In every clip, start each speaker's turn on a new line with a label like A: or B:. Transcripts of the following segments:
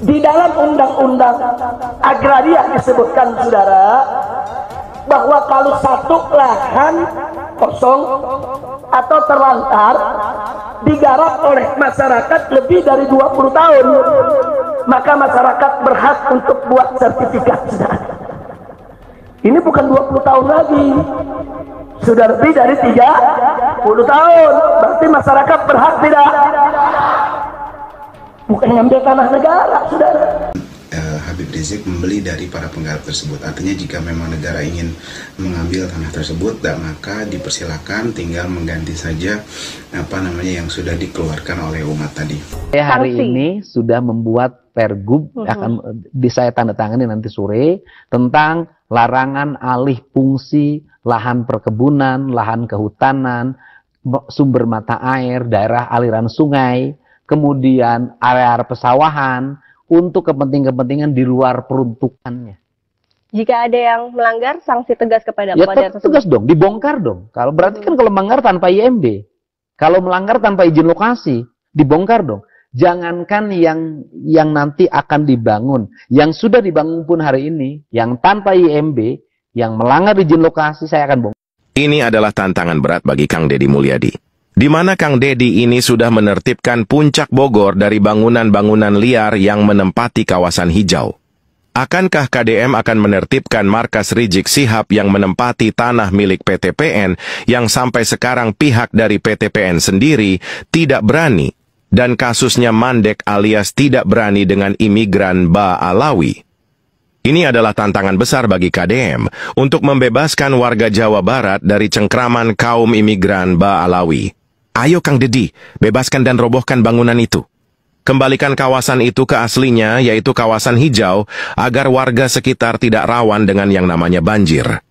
A: Di dalam undang-undang agraria disebutkan, saudara, bahwa kalau satu lahan kosong atau terlantar digarap oleh masyarakat lebih dari 20 tahun, maka masyarakat berhak untuk buat sertifikat, saudara. Ini bukan 20 tahun lagi, sudah lebih dari 30 tahun. Berarti masyarakat berhak tidak? Bukan ngambil tanah negara, saudara.
B: Habib Rizik membeli dari para penggarap tersebut. Artinya jika memang negara ingin mengambil tanah tersebut, maka dipersilakan, tinggal mengganti saja yang sudah dikeluarkan oleh umat tadi.
C: Hari ini sudah membuat pergub, akan saya tanda tangani nanti sore, tentang larangan alih fungsi lahan perkebunan, lahan kehutanan, sumber mata air, daerah aliran sungai, kemudian area pesawahan, untuk kepentingan-kepentingan di luar peruntukannya.
D: Jika ada yang melanggar, sanksi tegas kepada
C: tersebut. Tegas dong, dibongkar dong. Kalau berarti kan kalau melanggar tanpa IMB, kalau melanggar tanpa izin lokasi, dibongkar dong. Jangankan yang nanti akan dibangun, yang sudah dibangun pun hari ini, yang tanpa IMB, yang melanggar izin lokasi, saya akan bongkar.
E: Ini adalah tantangan berat bagi Kang Deddy Mulyadi. Di mana Kang Deddy ini sudah menertibkan puncak Bogor dari bangunan-bangunan liar yang menempati kawasan hijau. Akankah KDM akan menertibkan markas Rizik Syihab yang menempati tanah milik PTPN yang sampai sekarang pihak dari PTPN sendiri tidak berani, dan kasusnya mandek alias tidak berani dengan imigran Ba Alawi? Ini adalah tantangan besar bagi KDM untuk membebaskan warga Jawa Barat dari cengkraman kaum imigran Ba Alawi. Ayo Kang Deddy, bebaskan dan robohkan bangunan itu. Kembalikan kawasan itu ke aslinya, yaitu kawasan hijau, agar warga sekitar tidak rawan dengan yang namanya banjir.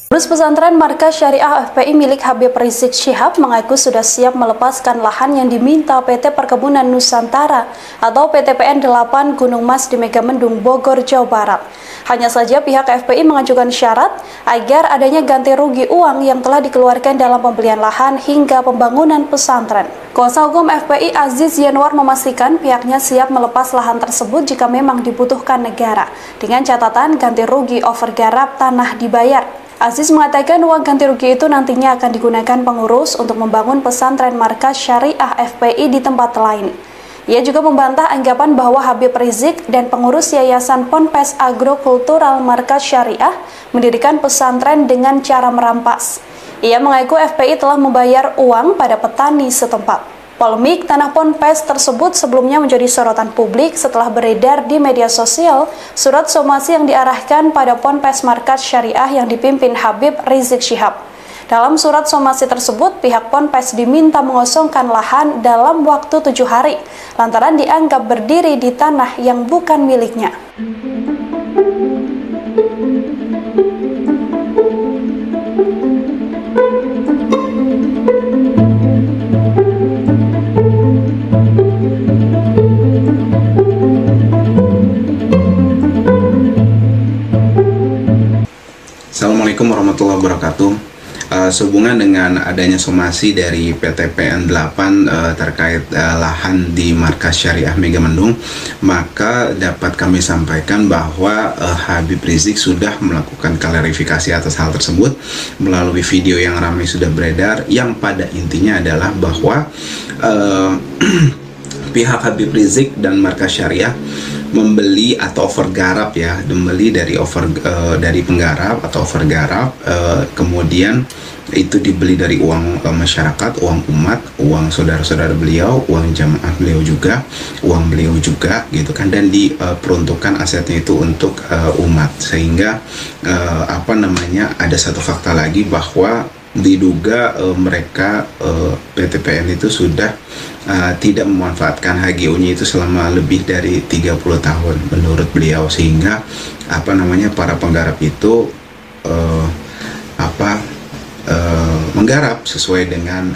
F: Pengurus pesantren Markas Syariah FPI milik Habib Rizik Syihab mengaku sudah siap melepaskan lahan yang diminta PT Perkebunan Nusantara atau PTPN 8 Gunung Mas di Megamendung, Bogor, Jawa Barat. Hanya saja pihak FPI mengajukan syarat agar adanya ganti rugi uang yang telah dikeluarkan dalam pembelian lahan hingga pembangunan pesantren. Kuasa hukum FPI Aziz Yanwar memastikan pihaknya siap melepas lahan tersebut jika memang dibutuhkan negara, dengan catatan ganti rugi overgarap tanah dibayar. Aziz mengatakan uang ganti rugi itu nantinya akan digunakan pengurus untuk membangun pesantren Markas Syariah FPI di tempat lain. Ia juga membantah anggapan bahwa Habib Rizik dan pengurus Yayasan Ponpes Agrokultural Markas Syariah mendirikan pesantren dengan cara merampas. Ia mengaku FPI telah membayar uang pada petani setempat. Polemik tanah Ponpes tersebut sebelumnya menjadi sorotan publik setelah beredar di media sosial surat somasi yang diarahkan pada Ponpes Markas Syariah yang dipimpin Habib Rizik Syihab. Dalam surat somasi tersebut, pihak Ponpes diminta mengosongkan lahan dalam waktu 7 hari, lantaran dianggap berdiri di tanah yang bukan miliknya.
B: Assalamualaikum warahmatullahi wabarakatuh. Sehubungan dengan adanya somasi dari PTPN 8 terkait lahan di Markas Syariah Megamendung, maka dapat kami sampaikan bahwa Habib Rizik sudah melakukan klarifikasi atas hal tersebut melalui video yang ramai sudah beredar, yang pada intinya adalah bahwa pihak Habib Rizik dan Markas Syariah membeli atau overgarap membeli dari penggarap atau overgarap, kemudian itu dibeli dari uang masyarakat, uang umat, uang saudara-saudara beliau, uang jamaah beliau juga, uang beliau juga gitu kan, dan diperuntukkan asetnya itu untuk umat, sehingga ada satu fakta lagi bahwa diduga mereka PTPN itu sudah tidak memanfaatkan HGU-nya itu selama lebih dari 30 tahun menurut beliau, sehingga para penggarap itu menggarap sesuai dengan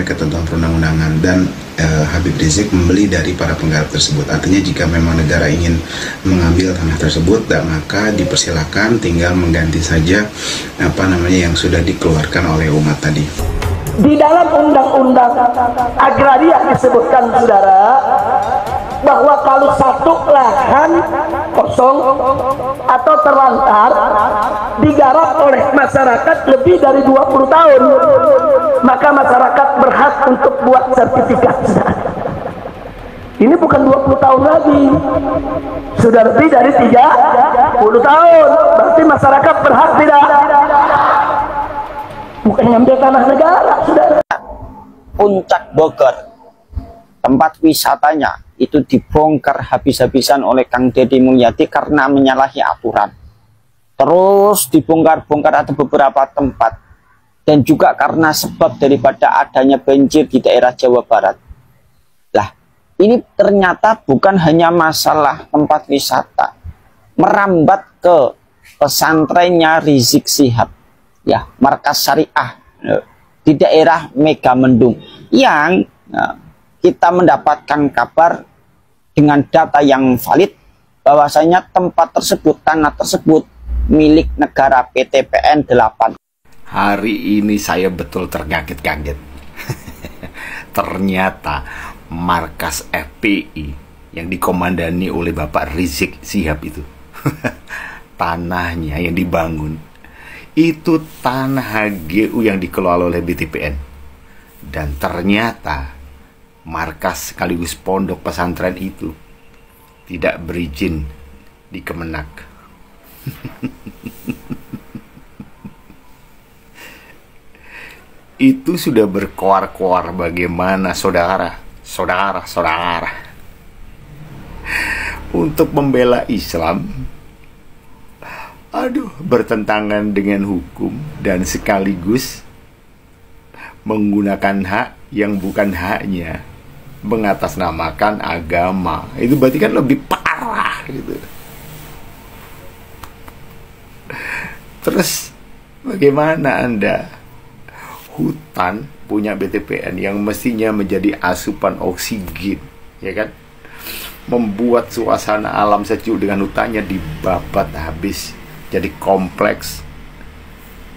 B: ketentuan perundang-undangan. Dan Habib Rizik membeli dari para penggarap tersebut. Artinya jika memang negara ingin mengambil tanah tersebut, maka dipersilakan, tinggal mengganti saja yang sudah dikeluarkan oleh umat tadi.
A: Di dalam undang-undang agraria disebutkan, saudara, bahwa kalau satu lahan kosong atau terlantar digarap oleh masyarakat lebih dari 20 tahun, maka masyarakat berhak untuk buat sertifikat. Ini bukan 20 tahun lagi, sudah lebih dari 30 tahun. Berarti masyarakat berhak tidak, bukan ngambil tanah negara, saudara.
G: Puncak Bogor, tempat wisatanya itu dibongkar habis-habisan oleh Kang Deddy Mulyadi karena menyalahi aturan. Terus dibongkar-bongkar ada beberapa tempat, dan juga karena sebab daripada adanya banjir di daerah Jawa Barat. Lah, ini ternyata bukan hanya masalah tempat wisata, merambat ke pesantrennya Rizik Syihab, ya, markas syariah di daerah Megamendung, yang kita mendapatkan kabar dengan data yang valid bahwasanya tempat tersebut, tanah tersebut milik negara PT PN 8.
H: Hari ini saya betul terkaget-kaget. Ternyata markas FPI yang dikomandani oleh Bapak Rizik Syihab itu tanahnya yang dibangun itu tanah HGU yang dikelola oleh BTPN. Dan ternyata markas sekaligus pondok pesantren itu tidak berizin di Kemenak. Itu sudah berkoar-koar bagaimana saudara untuk membela Islam, bertentangan dengan hukum dan sekaligus menggunakan hak yang bukan haknya, mengatasnamakan agama. Itu berarti kan lebih parah gitu. Terus bagaimana Anda hutan punya BTPN yang mestinya menjadi asupan oksigen, ya kan, membuat suasana alam sejuk dengan hutannya dibabat habis jadi kompleks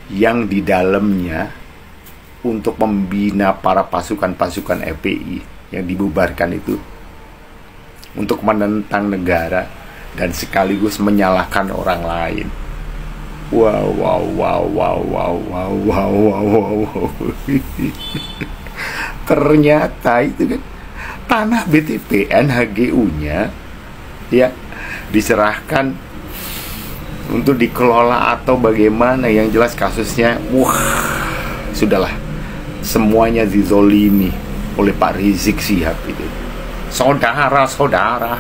H: yang di dalamnya untuk membina para pasukan-pasukan FPI yang dibubarkan itu untuk menentang negara dan sekaligus menyalahkan orang lain. Wow. Ternyata itu kan tanah BTPN HGU-nya ya diserahkan untuk dikelola atau bagaimana, yang jelas kasusnya sudahlah, semuanya dizolimi oleh Pak Rizik Syihab itu. Saudara-saudara,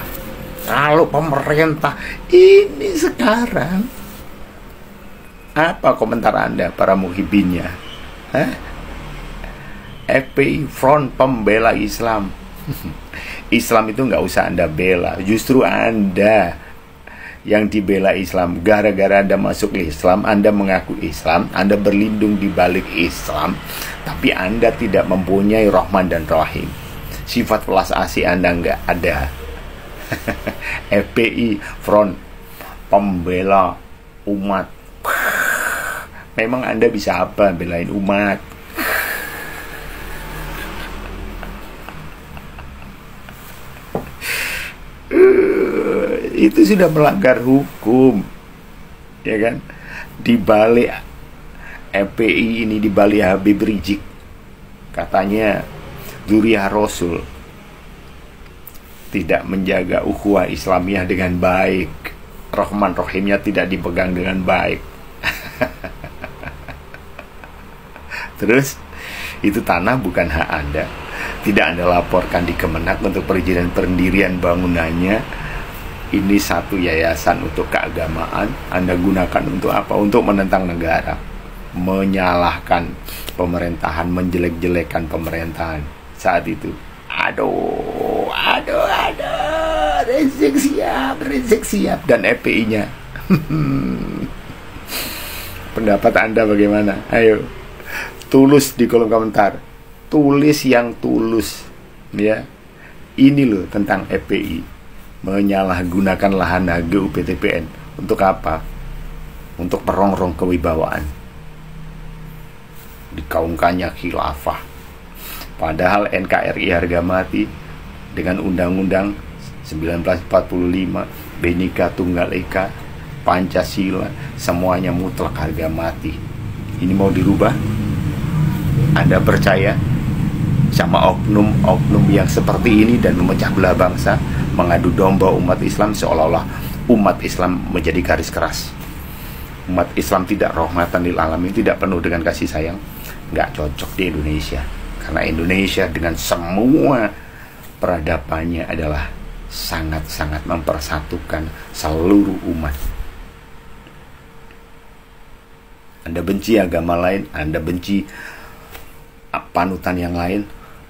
H: kalau pemerintah ini sekarang, apa komentar Anda para muhibinnya? FPI, Front Pembela Islam. Islam itu nggak usah Anda bela, justru Anda yang dibela Islam. Gara-gara Anda masuk Islam, Anda mengaku Islam, Anda berlindung di balik Islam, tapi Anda tidak mempunyai Rahman dan Rahim. Sifat welas asih Anda nggak ada. FPI, Front Pembela Umat. Memang Anda bisa apa belain umat? Itu sudah melanggar hukum, ya kan? Di balik FPI ini, di balik Habib Rizik, katanya Dzurriyyah Rasul tidak menjaga ukhuwah Islamiyah dengan baik, Rahman Rahimnya tidak dipegang dengan baik. Terus itu tanah bukan hak Anda, tidak Anda laporkan di Kemenak untuk perizinan pendirian bangunannya. Ini satu yayasan untuk keagamaan, Anda gunakan untuk apa? Untuk menentang negara, menyalahkan pemerintahan, menjelek-jelekan pemerintahan saat itu. Aduh, Rizik Syihab dan FPI-nya. Pendapat Anda bagaimana? Ayo, tulis di kolom komentar. Tulis yang tulus, Ya, ini loh tentang FPI menyalahgunakan lahan HGU PTPN untuk apa? Untuk merongrong kewibawaan. Dikaungkannya khilafah. Padahal NKRI harga mati dengan Undang-Undang 1945, Bhinneka Tunggal Ika, Pancasila, semuanya mutlak harga mati. Ini mau dirubah? Anda percaya sama oknum-oknum yang seperti ini dan memecah belah bangsa, mengadu domba umat Islam seolah-olah umat Islam menjadi garis keras. Umat Islam tidak rahmatan lil alamin, tidak penuh dengan kasih sayang, nggak cocok di Indonesia. Karena Indonesia dengan semua peradabannya adalah sangat-sangat mempersatukan seluruh umat. Anda benci agama lain, Anda benci panutan yang lain,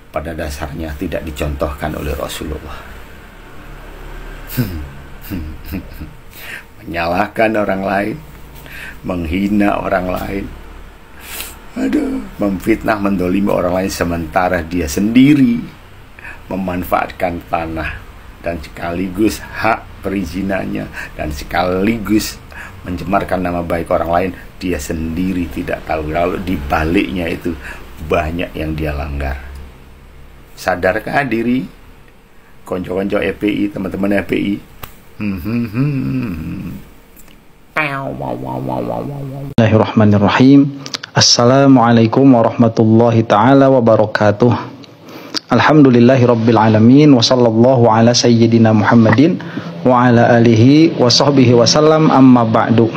H: pada dasarnya tidak dicontohkan oleh Rasulullah. Menyalahkan orang lain, menghina orang lain, memfitnah, mendolimi orang lain, sementara dia sendiri memanfaatkan tanah dan sekaligus hak perizinannya dan sekaligus mencemarkan nama baik orang lain. Dia sendiri tidak tahu kalau di baliknya itu banyak yang dia langgar. Sadarkah diri konco-konco FPI, teman-teman FPI?
I: Bismillahirrahmanirrahim. Assalamualaikum warahmatullahi ta'ala wabarakatuh. Alhamdulillahirabbil alamin wa sallallahu ala sayyidina Muhammadin wa ala alihi wa sahbihi wasallam, amma ba'du.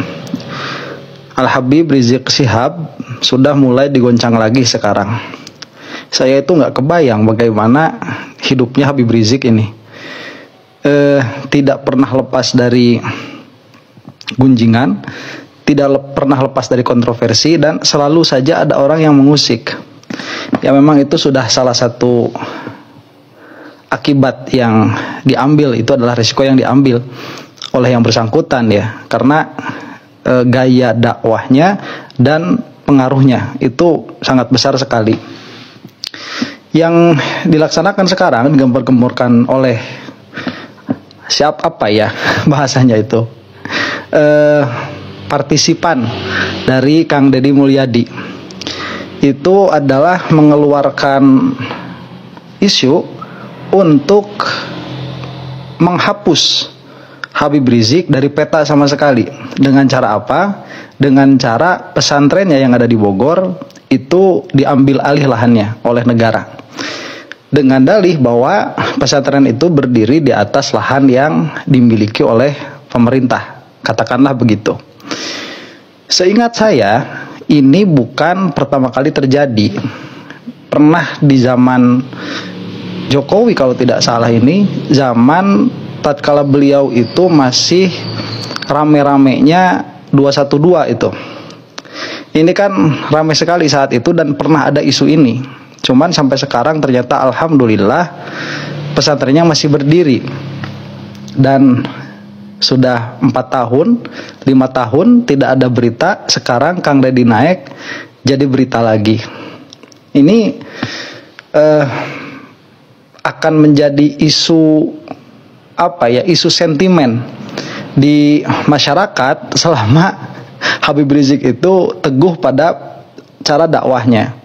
I: Al-Habib Rizik Syihab sudah mulai digoncang lagi sekarang. Saya itu nggak kebayang bagaimana hidupnya Habib Rizik ini. Tidak pernah lepas dari gunjingan, tidak pernah lepas dari kontroversi, dan selalu saja ada orang yang mengusik. Ya memang itu sudah salah satu akibat yang diambil, itu adalah risiko yang diambil oleh yang bersangkutan ya, karena gaya dakwahnya dan pengaruhnya itu sangat besar sekali. Yang dilaksanakan sekarang digembar-gemborkan oleh apa ya bahasanya itu, partisipan dari Kang Deddy Mulyadi, itu adalah mengeluarkan isu untuk menghapus Habib Rizik dari peta sama sekali. Dengan cara apa? Dengan cara pesantrennya yang ada di Bogor itu diambil alih lahannya oleh negara, dengan dalih bahwa pesantren itu berdiri di atas lahan yang dimiliki oleh pemerintah, katakanlah begitu. Seingat saya ini bukan pertama kali terjadi. Pernah di zaman Jokowi kalau tidak salah, ini zaman tatkala beliau itu masih rame-ramenya 212 itu. Ini kan rame sekali saat itu dan pernah ada isu ini. Cuman sampai sekarang ternyata alhamdulillah pesantrennya masih berdiri. Dan sudah 4 tahun, 5 tahun tidak ada berita. Sekarang Kang Deddy naik jadi berita lagi. Ini akan menjadi isu apa ya, isu sentimen di masyarakat selama Habib Rizik itu teguh pada cara dakwahnya.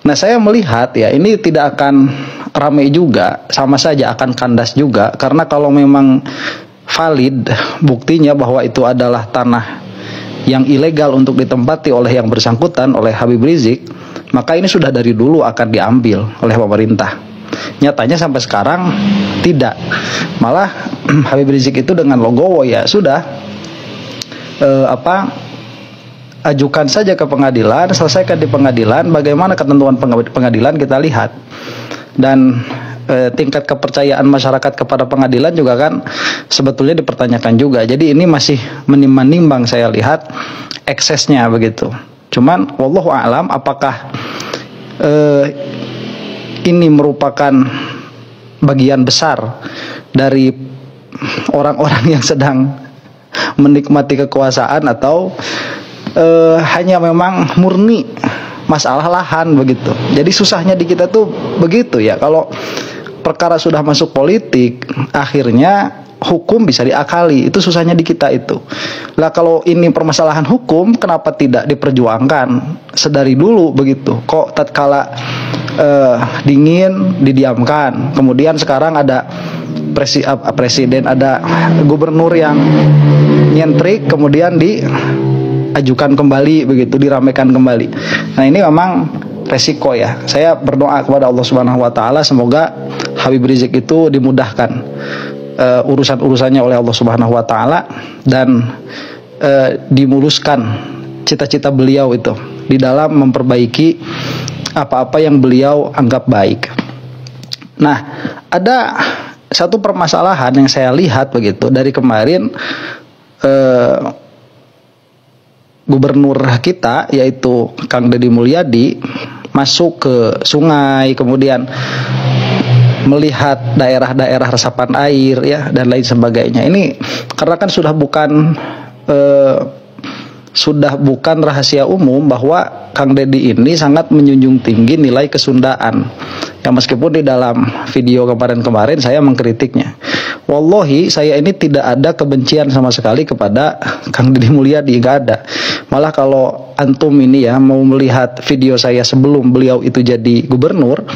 I: Nah, saya melihat ya ini tidak akan ramai juga, sama saja akan kandas juga, karena kalau memang valid buktinya bahwa itu adalah tanah yang ilegal untuk ditempati oleh yang bersangkutan, oleh Habib Rizik, maka ini sudah dari dulu akan diambil oleh pemerintah. Nyatanya sampai sekarang tidak. Malah Habib Rizik itu dengan logowo ya sudah ajukan saja ke pengadilan, selesaikan di pengadilan. Bagaimana ketentuan pengadilan kita lihat. Dan tingkat kepercayaan masyarakat kepada pengadilan juga kan sebetulnya dipertanyakan juga. Jadi ini masih menimbang-nimbang saya lihat eksesnya begitu. Cuman wallahu a'lam apakah ini merupakan bagian besar dari orang-orang yang sedang menikmati kekuasaan atau hanya memang murni masalah lahan begitu. Jadi susahnya di kita tuh begitu ya, kalau perkara sudah masuk politik, akhirnya hukum bisa diakali. Itu susahnya di kita itu. Lah kalau ini permasalahan hukum, kenapa tidak diperjuangkan sedari dulu begitu? Kok tatkala dingin didiamkan, kemudian sekarang ada presiden, ada gubernur yang nyentrik, kemudian diajukan kembali begitu, diramaikan kembali. Nah ini memang resiko ya. Saya berdoa kepada Allah Subhanahu Wa Taala semoga Habib Rizik itu dimudahkan urusan-urusannya oleh Allah Subhanahu Wa Taala dan dimuluskan cita-cita beliau itu di dalam memperbaiki apa-apa yang beliau anggap baik. Nah, ada satu permasalahan yang saya lihat begitu dari kemarin, gubernur kita yaitu Kang Deddy Mulyadi masuk ke sungai, kemudian melihat daerah-daerah resapan air ya dan lain sebagainya. Ini karena kan sudah bukan rahasia umum bahwa Kang Deddy ini sangat menjunjung tinggi nilai kesundaan. Ya meskipun di dalam video kemarin-kemarin saya mengkritiknya. Wallahi saya ini tidak ada kebencian sama sekali kepada Kang Deddy Mulyadi, nggak ada. Malah kalau antum ini ya mau melihat video saya sebelum beliau itu jadi gubernur,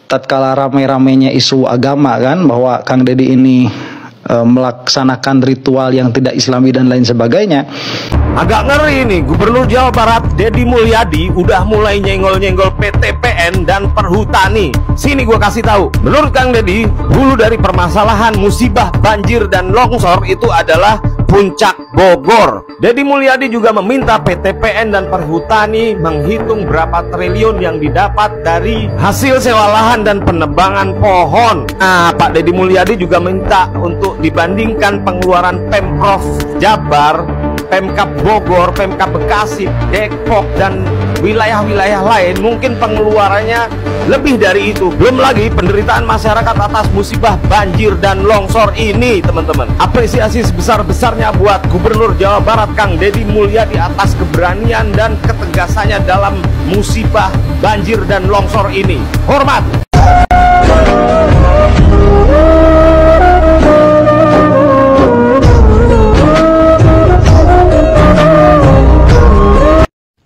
I: tatkala ramai-ramainya isu agama kan, bahwa Kang Deddy ini melaksanakan ritual yang tidak islami dan lain sebagainya.
E: Agak ngeri nih, Gubernur Jawa Barat Deddy Mulyadi udah mulai nyenggol-nyenggol PTPN dan Perhutani. Sini gua kasih tahu. Menurut Kang Deddy, hulu dari permasalahan musibah banjir dan longsor itu adalah Puncak Bogor. Deddy Mulyadi juga meminta PTPN dan Perhutani menghitung berapa triliun yang didapat dari hasil sewa lahan dan penebangan pohon. Nah, Pak Deddy Mulyadi juga minta untuk dibandingkan pengeluaran Pemprov Jabar, Pemkab Bogor, Pemkab Bekasi, Depok, dan wilayah-wilayah lain, mungkin pengeluarannya lebih dari itu. Belum lagi penderitaan masyarakat atas musibah banjir dan longsor ini, teman-teman. Apresiasi sebesar-besarnya buat Gubernur Jawa Barat Kang Deddy Mulyadi atas keberanian dan ketegasannya dalam musibah banjir dan longsor ini. Hormat.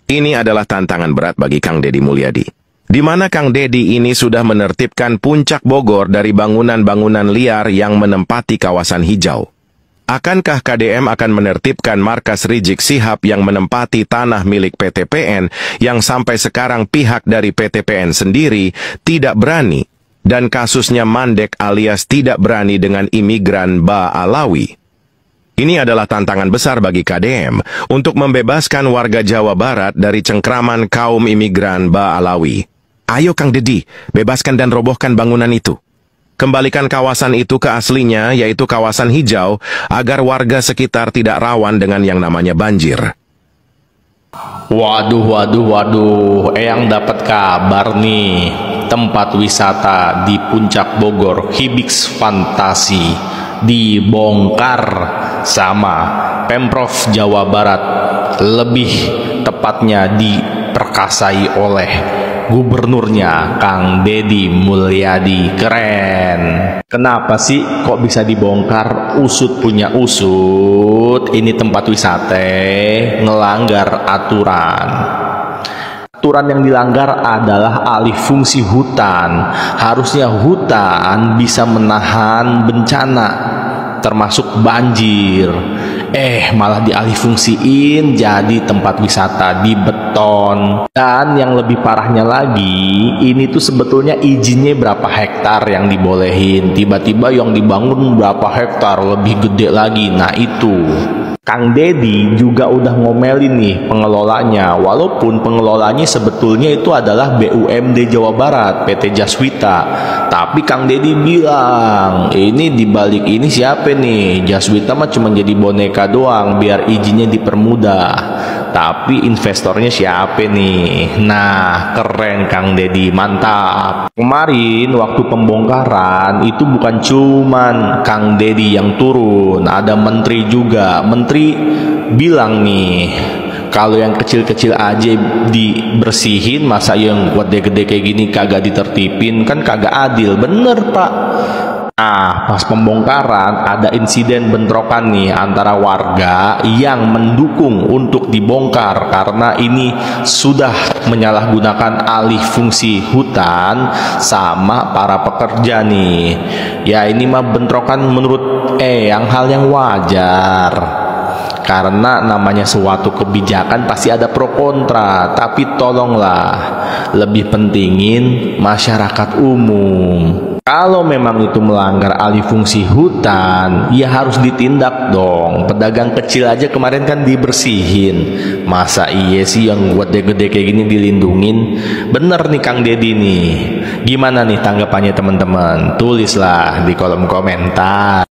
E: Ini adalah tantangan berat bagi Kang Deddy Mulyadi, di mana Kang Deddy ini sudah menertibkan Puncak Bogor dari bangunan-bangunan liar yang menempati kawasan hijau. Akankah KDM akan menertibkan markas Rizik Syihab yang menempati tanah milik PTPN yang sampai sekarang pihak dari PTPN sendiri tidak berani, dan kasusnya mandek alias tidak berani dengan imigran Ba Alawi? Ini adalah tantangan besar bagi KDM untuk membebaskan warga Jawa Barat dari cengkraman kaum imigran Ba Alawi. Ayo Kang Deddy, bebaskan dan robohkan bangunan itu. Kembalikan kawasan itu ke aslinya, yaitu kawasan hijau, agar warga sekitar tidak rawan dengan yang namanya banjir.
J: Waduh, Eyang dapat kabar nih. Tempat wisata di Puncak Bogor, Hibix Fantasi, dibongkar sama Pemprov Jawa Barat, lebih tepatnya diperkasai oleh gubernurnya Kang Deddy Mulyadi. Keren. Kenapa sih kok bisa dibongkar? Usut punya usut, ini tempat wisata ngelanggar aturan. Aturan yang dilanggar adalah alih fungsi hutan. Harusnya hutan bisa menahan bencana, termasuk banjir. Malah dialih fungsiin jadi tempat wisata di beton. Dan yang lebih parahnya lagi, ini tuh sebetulnya izinnya berapa hektar yang dibolehin, tiba-tiba yang dibangun berapa hektar lebih gede lagi. Nah itu Kang Deddy juga udah ngomelin nih pengelolanya, walaupun pengelolanya sebetulnya itu adalah BUMD Jawa Barat, PT Jaswita. Tapi Kang Deddy bilang, ini dibalik ini siapa nih? Jaswita mah cuma jadi boneka doang biar izinnya dipermudah. Tapi investornya siapa nih? Nah, keren Kang Deddy, mantap. Kemarin waktu pembongkaran itu bukan cuman Kang Deddy yang turun, ada menteri juga. Menteri bilang nih, Kalau yang kecil-kecil aja dibersihin, masa yang gede-gede kayak gini kagak ditertipin, kan kagak adil, bener Pak. Nah, pas pembongkaran ada insiden bentrokan nih antara warga yang mendukung untuk dibongkar karena ini sudah menyalahgunakan alih fungsi hutan sama para pekerja nih. Ya ini mah bentrokan menurut hal yang wajar. Karena namanya suatu kebijakan pasti ada pro kontra, tapi tolonglah lebih pentingin masyarakat umum. Kalau memang itu melanggar alih fungsi hutan, ya harus ditindak dong. Pedagang kecil aja kemarin kan dibersihin. Masa iya sih yang gede-gede kayak gini dilindungin? Bener nih Kang Dedi nih. Gimana nih tanggapannya teman-teman? Tulislah di kolom komentar.